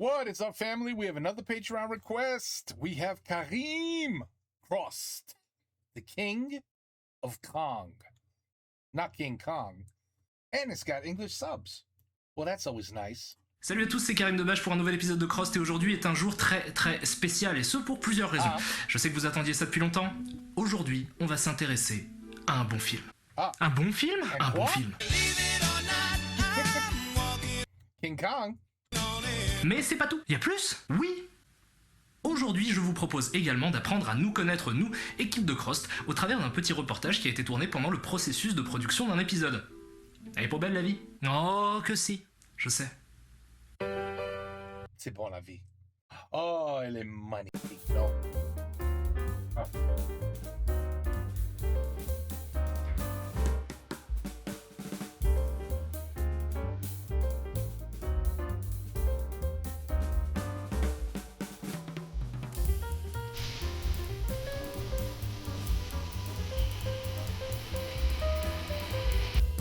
What is up, family? We have another Patreon request. We have Kareem Crossed, the king of Kong. Not King Kong. And it's got English subs. Well, that's always nice. Salut à tous, c'est Karim Debache pour un nouvel épisode de Crossed et aujourd'hui est un jour très spécial et ce pour plusieurs raisons. Je sais que vous attendiez ça depuis longtemps. Aujourd'hui, on va s'intéresser à un bon film. Un bon film? Un bon film. King Kong? Mais c'est pas tout, il y a plus? Oui! Aujourd'hui, je vous propose également d'apprendre à nous connaître, nous, équipe de Crossed, au travers d'un petit reportage qui a été tourné pendant le processus de production d'un épisode. Elle est pas belle la vie? Oh que si, je sais. C'est bon la vie. Oh, elle est magnifique, non? Ah.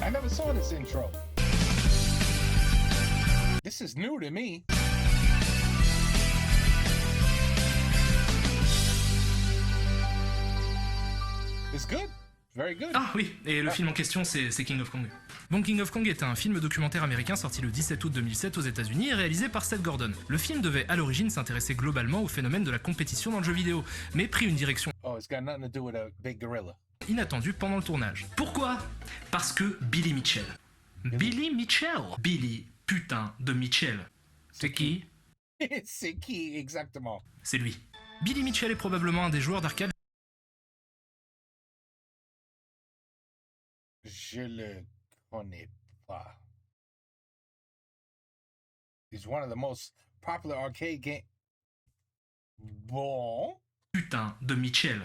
I never saw this intro. This is new to me. It's good. Very good. Ah oui, et le film en question, c'est King of Kong. Bon, King of Kong est un film documentaire américain sorti le 17 août 2007 aux États-Unis et réalisé par Seth Gordon. Le film devait à l'origine s'intéresser globalement au phénomène de la compétition dans le jeu vidéo, mais prit une direction Oh, it's got nothing to do with a big gorilla. inattendue pendant le tournage. Pourquoi? Parce que Billy Mitchell. Billy Mitchell? Billy, putain de Mitchell. C'est qui? C'est qui exactement? C'est lui. Billy Mitchell est probablement un des joueurs d'arcade. Je le connais pas. He's one of the most popular arcade games. Bon. Putain de Mitchell.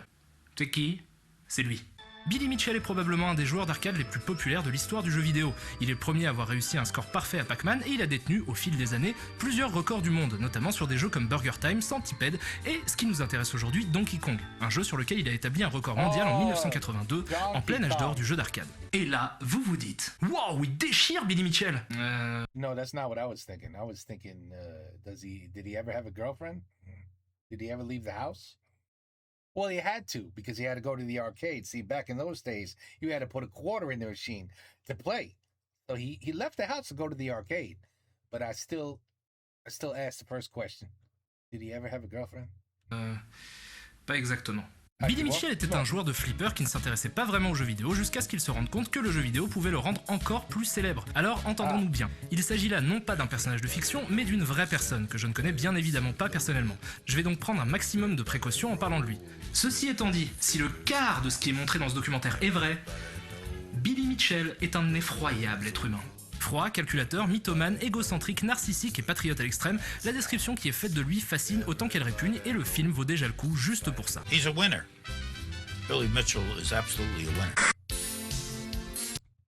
C'est qui? C'est lui. Billy Mitchell est probablement un des joueurs d'arcade les plus populaires de l'histoire du jeu vidéo. Il est le premier à avoir réussi un score parfait à Pac-Man et il a détenu, au fil des années, plusieurs records du monde, notamment sur des jeux comme Burger Time, Centipede et, ce qui nous intéresse aujourd'hui, Donkey Kong, un jeu sur lequel il a établi un record mondial en 1982, en plein âge d'or du jeu d'arcade. Et là, vous vous dites, waouh, il déchire Billy Mitchell. No, that's not what I was thinking. I was thinking, did he ever have a girlfriend? Did he ever leave the house? Well, he had to, because he had to go to the arcade. See, back in those days, you had to put a quarter in the machine to play. So he left the house to go to the arcade. But I still ask the first question. Did he ever have a girlfriend? Pas exactement. Billy Mitchell était un joueur de flipper qui ne s'intéressait pas vraiment aux jeux vidéo jusqu'à ce qu'il se rende compte que le jeu vidéo pouvait le rendre encore plus célèbre. Alors, entendons-nous bien, il s'agit là non pas d'un personnage de fiction, mais d'une vraie personne, que je ne connais bien évidemment pas personnellement. Je vais donc prendre un maximum de précautions en parlant de lui. Ceci étant dit, si le quart de ce qui est montré dans ce documentaire est vrai, Billy Mitchell est un effroyable être humain. Froid, calculateur, mythomane, égocentrique, narcissique et patriote à l'extrême, la description qui est faite de lui fascine autant qu'elle répugne et le film vaut déjà le coup juste pour ça. He's a winner. Billy Mitchell is absolutely a winner.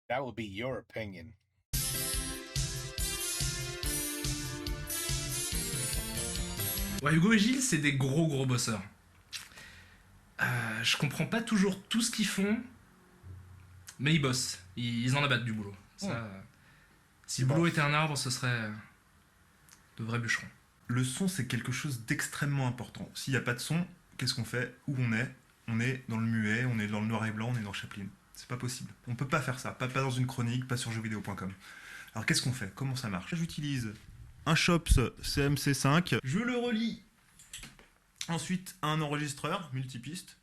That would be your opinion. Ouais, Hugo et Gilles, c'est des gros bosseurs. Je comprends pas toujours tout ce qu'ils font, mais ils bossent. Ils en abattent du boulot. Ça, si le boulot était un arbre, ce serait de vrais bûcherons. Le son, c'est quelque chose d'extrêmement important. S'il n'y a pas de son, qu'est-ce qu'on fait? Où on est? On est dans le muet, on est dans le noir et blanc, on est dans Chaplin. C'est pas possible. On peut pas faire ça. Pas dans une chronique, pas sur jeuxvideo.com. Alors qu'est-ce qu'on fait? Comment ça marche? J'utilise un Chops CMC5. Je le relie ensuite à un enregistreur multipiste.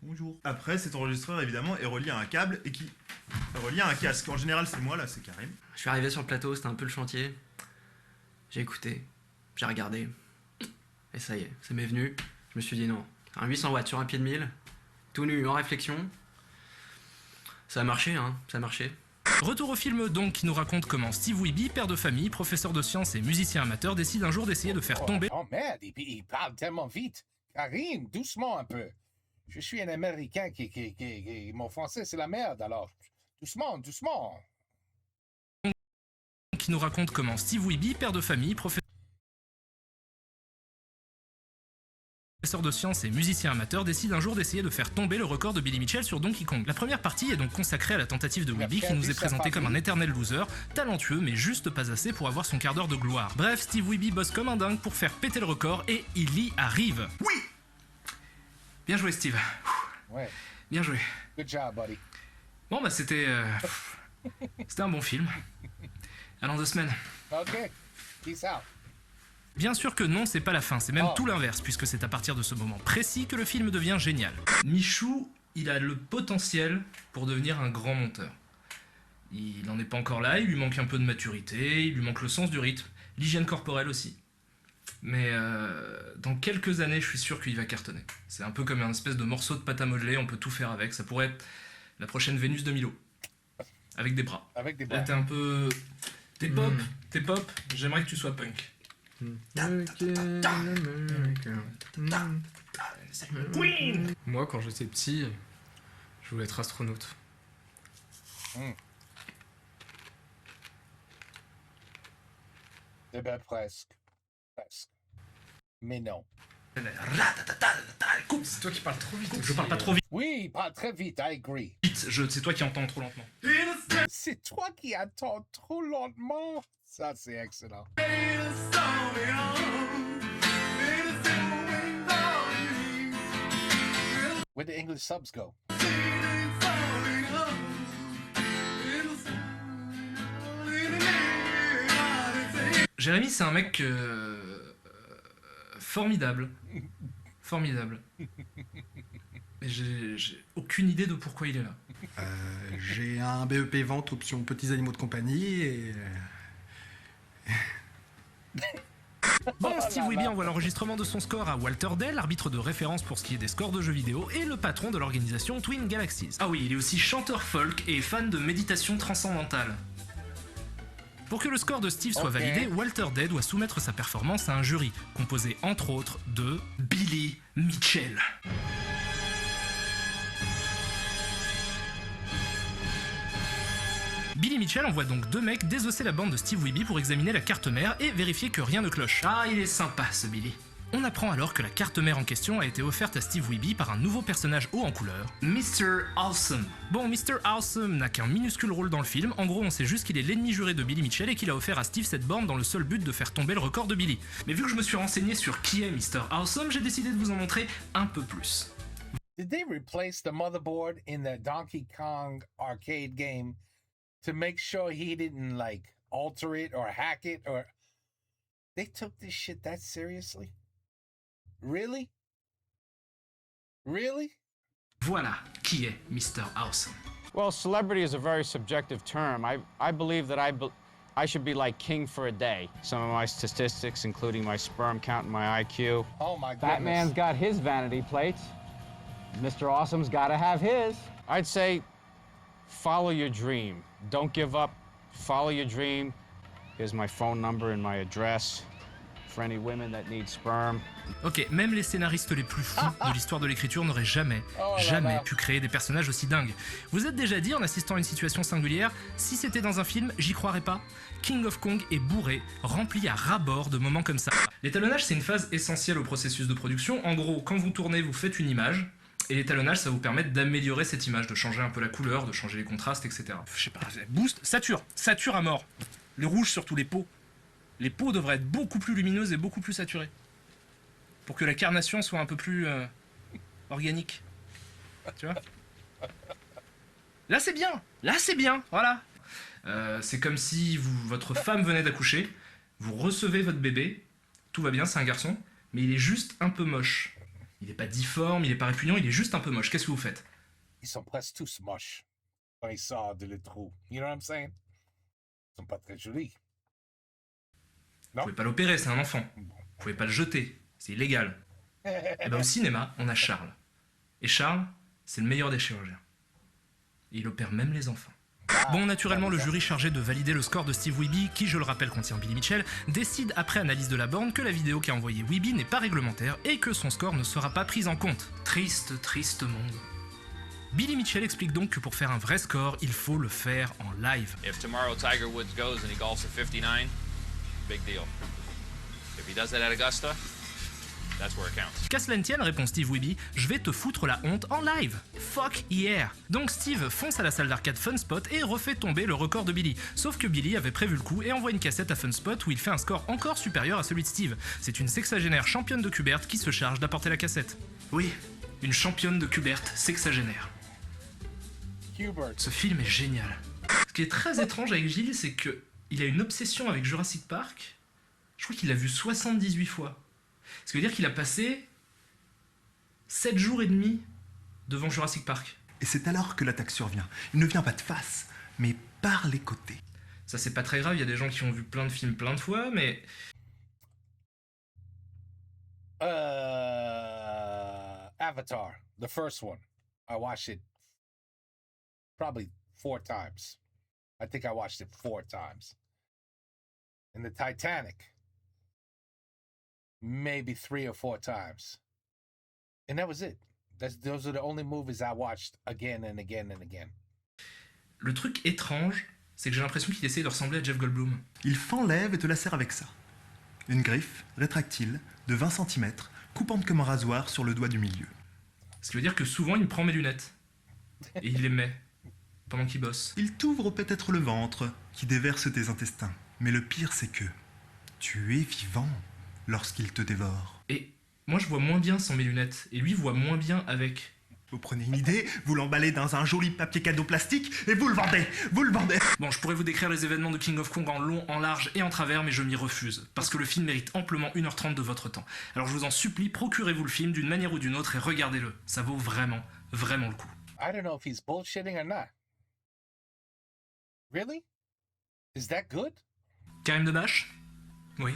Bonjour. Après, cet enregistreur, évidemment, est relié à un câble et qui est relié à un casque. En général, c'est moi, là, c'est Karim. Je suis arrivé sur le plateau, c'était un peu le chantier. J'ai écouté, j'ai regardé. Et ça y est, ça m'est venu. Je me suis dit non, un 800 watts sur un pied de 1000, tout nu, en réflexion. Ça a marché, hein, ça a marché. Retour au film donc qui nous raconte comment Steve Wiebe, père de famille, professeur de sciences et musicien amateur, décide un jour d'essayer de faire tomber... Oh merde, il parle tellement vite. Karim, doucement un peu. Je suis un Américain qui mon français c'est la merde, alors doucement. Qui nous raconte comment Steve Wiebe, père de famille, professeur professeur de sciences et musicien amateur, décide un jour d'essayer de faire tomber le record de Billy Mitchell sur Donkey Kong. La première partie est donc consacrée à la tentative de Weeby qui nous est présenté comme un éternel loser, talentueux mais juste pas assez pour avoir son quart d'heure de gloire. Bref, Steve Weeby bosse comme un dingue pour faire péter le record et il y arrive. Oui. Bien joué Steve. Ouais. Bien joué. Good job, buddy. Bon bah c'était un bon film. À dans 2 semaines. Okay. Peace out. Bien sûr que non, c'est pas la fin, c'est même tout l'inverse, puisque c'est à partir de ce moment précis que le film devient génial. Michou, il a le potentiel pour devenir un grand monteur. Il n'en est pas encore là, il lui manque un peu de maturité, il lui manque le sens du rythme, l'hygiène corporelle aussi. Mais dans quelques années, je suis sûr qu'il va cartonner. C'est un peu comme un espèce de morceau de pâte à modeler, on peut tout faire avec, ça pourrait être la prochaine Vénus de Milo. Avec des bras. Avec des bras. Là, t'es un peu... T'es pop, j'aimerais que tu sois punk. Moi, quand j'étais petit, je voulais être astronaute. Eh ben, presque. Presque. Mais non. C'est toi qui parles trop vite. Je parle pas trop vite. Oui, pas très vite, I agree. C'est toi qui entends trop lentement. C'est toi qui attends trop lentement. Ça, c'est excellent. Where the English subs go? Jérémy, c'est un mec formidable. Formidable. Mais j'ai aucune idée de pourquoi il est là. J'ai un BEP vente option petits animaux de compagnie et... Bon, Steve Weeby envoie l'enregistrement de son score à Walter Dell, arbitre de référence pour ce qui est des scores de jeux vidéo, et le patron de l'organisation Twin Galaxies. Ah oui, il est aussi chanteur folk et fan de méditation transcendantale. Pour que le score de Steve soit validé, Walter Day doit soumettre sa performance à un jury, composé entre autres de Billy Mitchell. Billy Mitchell envoie donc 2 mecs désosser la bande de Steve Weeby pour examiner la carte mère et vérifier que rien ne cloche. Ah, il est sympa ce Billy. On apprend alors que la carte mère en question a été offerte à Steve Weeby par un nouveau personnage haut en couleur, Mr. Awesome. Bon, Mr. Awesome n'a qu'un minuscule rôle dans le film, en gros on sait juste qu'il est l'ennemi juré de Billy Mitchell et qu'il a offert à Steve cette borne dans le seul but de faire tomber le record de Billy. Mais vu que je me suis renseigné sur qui est Mr. Awesome, j'ai décidé de vous en montrer un peu plus. Did they replace the motherboard in the Donkey Kong arcade game to make sure he didn't like alter it or hack it or they took this shit that seriously? Really? Really? Voilà qui est Mr. Awesome. Well, celebrity is a very subjective term. I believe that I should be like king for a day. Some of my statistics, including my sperm count and my IQ. Oh my goodness. Batman's got his vanity plates. Mr. Awesome's gotta have his. I'd say follow your dream. Don't give up. Follow your dream. Here's my phone number and my address for any women that need sperm. Ok, même les scénaristes les plus fous de l'histoire de l'écriture n'auraient jamais pu créer des personnages aussi dingues. Vous êtes déjà dit en assistant à une situation singulière, si c'était dans un film, j'y croirais pas. King of Kong est bourré, rempli à ras-bord de moments comme ça. L'étalonnage, c'est une phase essentielle au processus de production. En gros, quand vous tournez, vous faites une image, et l'étalonnage, ça vous permet d'améliorer cette image, de changer un peu la couleur, de changer les contrastes, etc. Je sais pas, boost, sature à mort. Le rouge surtout, les peaux. Les peaux devraient être beaucoup plus lumineuses et beaucoup plus saturées. Pour que la carnation soit un peu plus organique. Tu vois? Là c'est bien, voilà. C'est comme si votre femme venait d'accoucher, vous recevez votre bébé, tout va bien, c'est un garçon, mais il est juste un peu moche. Il est pas difforme, il est pas répugnant, il est juste un peu moche. Qu'est-ce que vous faites? Ils sont presque tous moches quand ils sortent de le trou. You know what I'm saying? Ils sont pas très jolis. Vous pouvez pas l'opérer, c'est un enfant. Vous pouvez pas le jeter, c'est illégal. Et ben au cinéma, on a Charles. Et Charles, c'est le meilleur des chirurgiens. Et il opère même les enfants. Bon, naturellement, le jury chargé de valider le score de Steve Weeby, qui, je le rappelle, contient Billy Mitchell, décide après analyse de la borne que la vidéo qu'a envoyée Weeby n'est pas réglementaire et que son score ne sera pas pris en compte. Triste, triste monde. Billy Mitchell explique donc que pour faire un vrai score, il faut le faire en live. If tomorrow Tiger Woods goes and he golfs at 59, big deal. If he does that at Augusta, That's where it counts. Qu'à cela ne tienne, répond Steve Wiebe, je vais te foutre la honte en live. Fuck yeah. Donc Steve fonce à la salle d'arcade Funspot et refait tomber le record de Billy. Sauf que Billy avait prévu le coup et envoie une cassette à Funspot où il fait un score encore supérieur à celui de Steve. C'est une sexagénaire championne de Kubert qui se charge d'apporter la cassette. Oui, une championne de Kubert sexagénaire. Hubert. Ce film est génial. Ce qui est très étrange avec Gilles, c'est que il a une obsession avec Jurassic Park. Je crois qu'il l'a vu 78 fois. Ce qui veut dire qu'il a passé 7 jours et demi devant Jurassic Park. Et c'est alors que l'attaque survient. Il ne vient pas de face, mais par les côtés. Ça, c'est pas très grave, il y a des gens qui ont vu plein de films plein de fois, mais... Avatar, the first one. I watched it probably 4 times. I think I watched it 4 times. And the Titanic, maybe 3 or 4 times. And that was it. Those are the only movies I watched again and again and again. Le truc étrange, c'est que j'ai l'impression qu'il essaie de ressembler à Jeff Goldblum. Il fend et te la sert avec ça. Une griffe rétractile de 20 cm, coupante comme un rasoir sur le doigt du milieu. Ce qui veut dire que souvent il me prend mes lunettes. Et il les met pendant qu'il bosse. Il t'ouvre peut-être le ventre, qui déverse tes intestins. Mais le pire, c'est que tu es vivant lorsqu'il te dévore. Et moi je vois moins bien sans mes lunettes, et lui voit moins bien avec. Vous prenez une idée, vous l'emballez dans un joli papier cadeau plastique, et vous le vendez. Bon, je pourrais vous décrire les événements de King of Kong en long, en large et en travers, mais je m'y refuse, parce que le film mérite amplement 1h30 de votre temps. Alors je vous en supplie, procurez-vous le film d'une manière ou d'une autre et regardez-le. Ça vaut vraiment, vraiment le coup. I don't know if he's bullshitting or not. Really? Is that good? Karim Debache? Oui.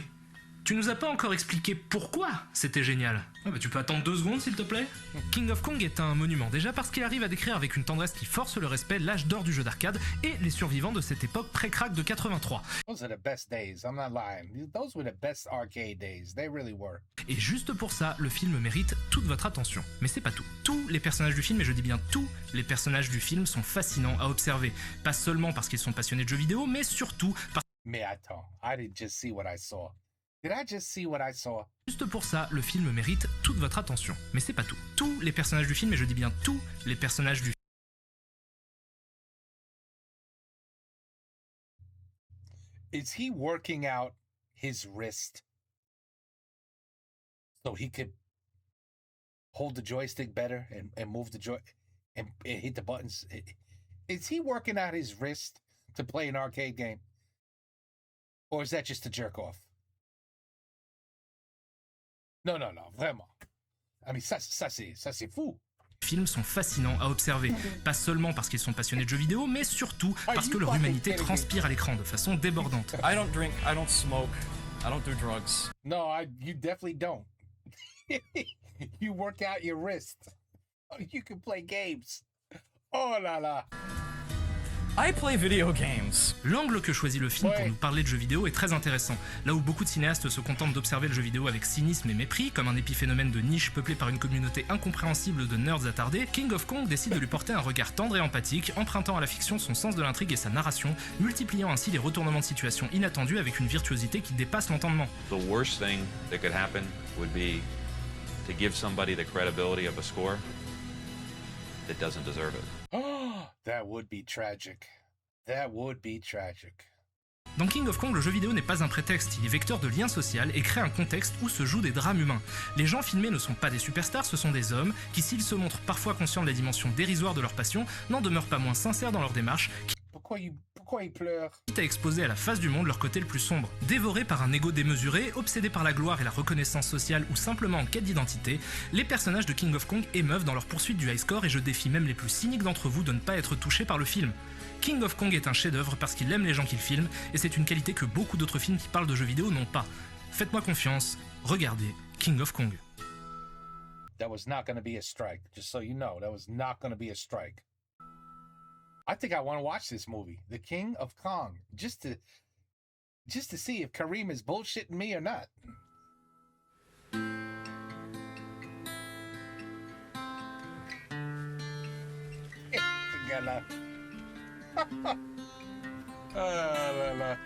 Tu nous as pas encore expliqué pourquoi c'était génial. Ah bah tu peux attendre 2 secondes s'il te plaît. King of Kong est un monument, déjà parce qu'il arrive à décrire avec une tendresse qui force le respect l'âge d'or du jeu d'arcade et les survivants de cette époque pré-crack de 83. Those are the best days, I'm not lying. Those were the best arcade days, they really were. Et juste pour ça, le film mérite toute votre attention. Mais c'est pas tout. Tous les personnages du film, et je dis bien tous les personnages du film, sont fascinants à observer. Pas seulement parce qu'ils sont passionnés de jeux vidéo, mais surtout parce... Mais attends, I didn't just see what I saw. Did I just see what I saw? Juste pour ça, le film mérite toute votre attention. Mais c'est pas tout. Tous les personnages du film, et je dis bien tous les personnages du film. Is he working out his wrist so he could hold the joystick better and move the and hit the buttons? Is he working out his wrist to play an arcade game? Or is that just a jerk off? Non, vraiment. I mean, ça c'est fou. Les films sont fascinants à observer, pas seulement parce qu'ils sont passionnés de jeux vidéo, mais surtout parce que leur humanité transpire à l'écran de façon débordante. I don't drink, I don't smoke, I don't do drugs. No, you definitely don't. You work out your wrist. You can play games. Oh là là. I play video games. L'angle que choisit le film pour nous parler de jeux vidéo est très intéressant. Là où beaucoup de cinéastes se contentent d'observer le jeu vidéo avec cynisme et mépris, comme un épiphénomène de niche peuplé par une communauté incompréhensible de nerds attardés, King of Kong décide de lui porter un regard tendre et empathique, empruntant à la fiction son sens de l'intrigue et sa narration, multipliant ainsi les retournements de situation inattendus avec une virtuosité qui dépasse l'entendement. The worst thing that could happen would be to give somebody the credibility of a score that doesn't deserve it. That would be tragic. That would be tragic. Dans King of Kong, le jeu vidéo n'est pas un prétexte, il est vecteur de lien social et crée un contexte où se jouent des drames humains. Les gens filmés ne sont pas des superstars, ce sont des hommes qui, s'ils se montrent parfois conscients de la dimension dérisoire de leur passion, n'en demeurent pas moins sincères dans leur démarche, Pourquoi il pleure? quitte à exposer à la face du monde leur côté le plus sombre. Dévorés par un ego démesuré, obsédés par la gloire et la reconnaissance sociale ou simplement en quête d'identité, les personnages de King of Kong émeuvent dans leur poursuite du high score et je défie même les plus cyniques d'entre vous de ne pas être touchés par le film. King of Kong est un chef-d'œuvre parce qu'il aime les gens qu'il filme et c'est une qualité que beaucoup d'autres films qui parlent de jeux vidéo n'ont pas. Faites-moi confiance, regardez King of Kong. That was not going to be a strike, just so you know. That was not going to be a strike. I think I want to watch this movie, The King of Kong, just to see if Kareem is bullshitting me or not. Gala. Ah là là.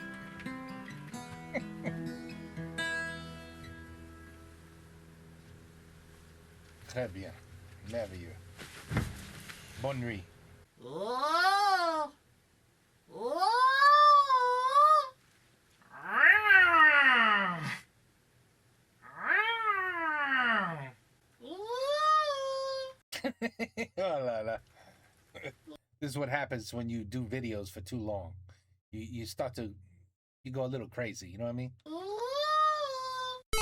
Très bien. Merveilleux. Bonne nuit. Oh la la. This is what happens when you do videos for too long. You start to go a little crazy, you know what I mean?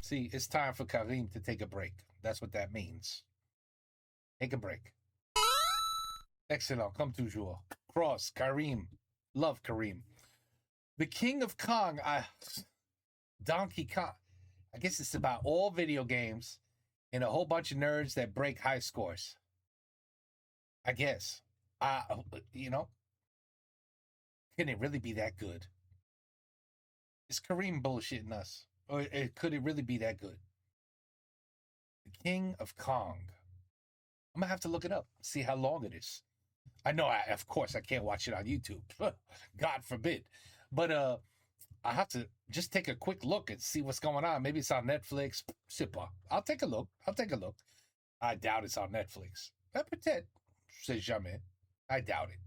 See, it's time for Karim to take a break. That's what that means. Take a break. Excellent, comme toujours. Cross, Karim. Love Karim. The King of Kong, Donkey Kong. I guess it's about all video games and a whole bunch of nerds that break high scores. I guess. You know, can it really be that good? Is Kareem bullshitting us? Or could it really be that good? The King of Kong. I'm going to have to look it up, see how long it is. I know, of course, I can't watch it on YouTube. God forbid. But I have to just take a quick look and see what's going on. Maybe it's on Netflix. Super. I'll take a look. I doubt it's on Netflix. Peut-être. Je sais jamais. I doubt it.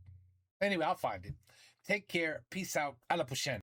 Anyway, I'll find it. Take care. Peace out. À la prochaine.